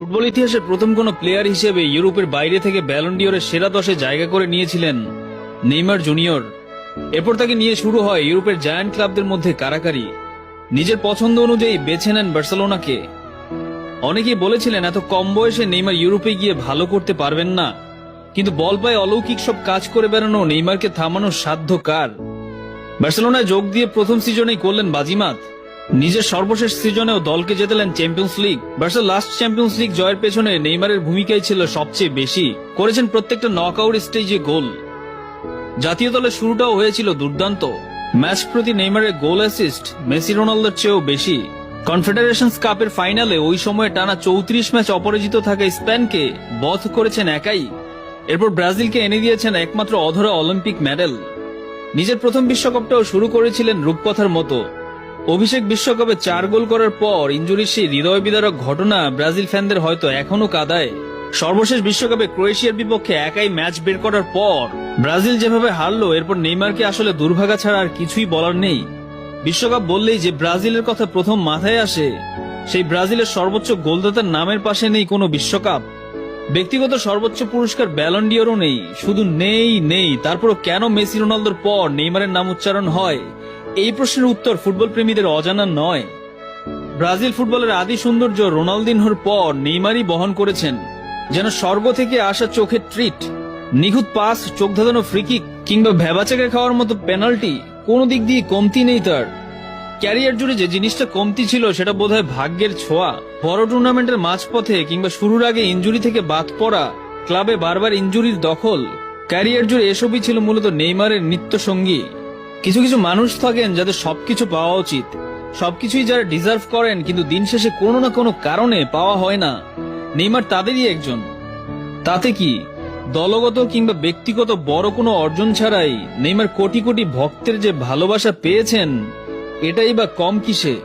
Football ইতিহাসের প্রথম কোন প্লেয়ার হিসেবে ইউরোপের বাইরে থেকে ব্যালন ডিওরের সেরা 10-এ জায়গা করে নিয়েছিলেন নেইমার জুনিয়র। এরপর তাকে নিয়ে শুরু হয় ইউরোপের জায়ান্ট ক্লাবদের মধ্যে কারাকারি। নিজের পছন্দ অনুযায়ী বেছে নেন বার্সেলোনাকে। অনেকেই বলেছিলেন এত কম বয়সে নেইমার ইউরোপে গিয়ে ভালো করতে পারবেন না, কিন্তু বল পায়ে অলৌকিক সব কাজ করে বেড়ানো নেইমারকে থামানোর সাধ্য কার? বার্সেলোনায় যোগ দিয়ে প্রথম সিজনেই করলেন বাজিমাত। নিজের সর্বশেষ সিজনেও দলকে জেতালেন চ্যাম্পিয়ন্স লিগ। বার্সার লাস্ট চ্যাম্পিয়ন্স লিগ জয়ের পেছনে নেইমারের ভূমিকাই ছিল সবচেয়ে বেশি। করেছেন প্রত্যেকটা নকআউট স্টেজে গোল। জাতীয় দলের শুরুটাও হয়েছিল দুর্দান্ত। ম্যাচ প্রতি নেইমারের গোল অ্যাসিস্ট মেসি রোনালদোর চেয়েও বেশি। কনফেডারেশনস কাপের ফাইনালে ওই সময়ে টানা 34 ম্যাচ অপরাজিত থাকা স্পেনকে বধ করেছেন একাই। এরপর ব্রাজিলকে এনে দিয়েছেন একমাত্র অধরা অলিম্পিক মেডেল। নিজের প্রথম বিশ্বকাপটাও শুরু করেছিলেন রূপকথার মতো। অভিষেক বিশ্বকাপে 4 গোল করার পর ইনজুরির সেই হৃদয় বিদারক ঘটনা ব্রাজিল ফ্যানদের হয়তো এখনো কাঁদায়। সর্বশেষ বিশ্বকাপে ক্রোয়েশিয়ার বিপক্ষে একাই ম্যাচ বের করার পর ব্রাজিল যেভাবে হারলো, এরপর নেইমারকে আসলে দুর্ভাগা ছাড়া আর কিছুই বলার নেই। বিশ্বকাপ বললেই যে ব্রাজিলের কথা প্রথম মাথায় আসে, সেই ব্রাজিলের সর্বোচ্চ গোলদাতার নামের পাশে নেই কোনো বিশ্বকাপ। ব্যক্তিগত সর্বোচ্চ পুরস্কার ব্যালন ডিওরও নেই। শুধু নেই, তারপরও কেন মেসি রোনালদোর পর নেইমারের নাম উচ্চারণ হয়, এই প্রশ্নের উত্তর ফুটবল প্রেমীদের অজানা নয়। ব্রাজিল ফুটবলের আদি সৌন্দর্য রোনালদিনহোর পর নেইমারই বহন করেছেন। যেন স্বর্গ থেকে আসা চোখের ট্রিট। নিখুঁত পাস, চোখ ধাঁধানো ফ্রিকিক কিংবা ভেবাচাকে খাওয়ার মতো পেনাল্টি, কোনো দিক দিয়ে কমতি নেই তার। ক্যারিয়ার জুড়ে যে জিনিসটা কমতি ছিল সেটা বোধহয় ভাগ্যের ছোঁয়া। বড় টুর্নামেন্টের মাঝপথে কিংবা শুরুর আগে ইনজুরি থেকে বাদ পড়া, ক্লাবে বারবার ইনজুরির দখল, ক্যারিয়ার জুড়ে এসবই ছিল মূলত নেইমারের নিত্য সঙ্গী। কিছু কিছু মানুষ থাকেন যাদের সবকিছু পাওয়া উচিত, সবকিছুই যারা ডিজার্ভ করেন, কিন্তু দিন শেষে কোনো না কোনো কারণে পাওয়া হয় না। নেইমার তাদেরই একজন। তাতে কি, দলগত কিংবা ব্যক্তিগত বড় কোনো অর্জন ছাড়াই নেইমার কোটি কোটি ভক্তের যে ভালোবাসা পেয়েছেন, এটাই বা কম কিসে?